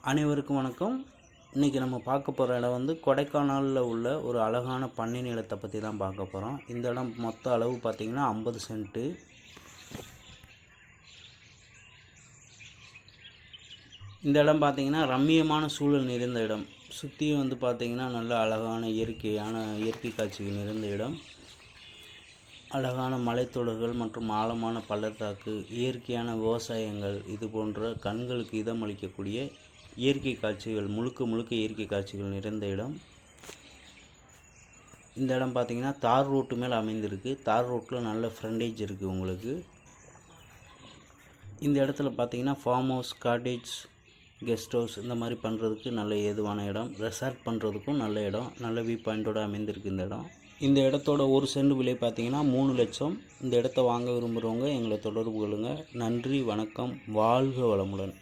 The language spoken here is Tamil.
அனைவருக்கும் வணக்கம். இன்றைக்கி நம்ம பார்க்க போகிற இடம் வந்து கொடைக்கானலில் உள்ள ஒரு அழகான பண்ணை நிலத்தை பற்றி தான் பார்க்க போகிறோம். இந்த இடம் மொத்த அளவு பார்த்திங்கன்னா 50 சென்ட்டு. இந்த இடம் பார்த்திங்கன்னா ரம்மியமான சூழல் நிறைந்த இடம். சுற்றியும் வந்து பார்த்திங்கன்னா நல்ல அழகான இயற்கை காட்சிகள் நிறைந்த இடம். அழகான மலைத்தொடர்கள் மற்றும் ஆழமான பள்ளத்தாக்கு, இயற்கையான விவசாயங்கள், இது போன்ற கண்களுக்கு இதமளிக்கக்கூடிய இயற்கை காட்சிகள், முழுக்க இயற்கை காட்சிகள் நிறைந்த இடம். இந்த இடம் பார்த்திங்கன்னா தார் ரோட்டு மேலே அமைந்திருக்கு. தார் ரோட்டில் நல்ல ஃப்ரண்டேஜ் இருக்குது உங்களுக்கு. இந்த இடத்துல பார்த்திங்கன்னா farm house, cottage, guest house இந்த மாதிரி பண்ணுறதுக்கு நல்ல ஏதுவான இடம். ரெசார்ட் பண்ணுறதுக்கும் நல்ல இடம், நல்ல வியூ பாயிண்ட்டோடு அமைந்திருக்கு இந்த இடம். இந்த இடத்தோட ஒரு சென்ட் விலை பார்த்திங்கன்னா 3 லட்சம். இந்த இடத்த வாங்க விரும்புகிறவங்க எங்களை தொடர்பு கொள்ளுங்கள். நன்றி, வணக்கம், வாழ்க வளமுடன்.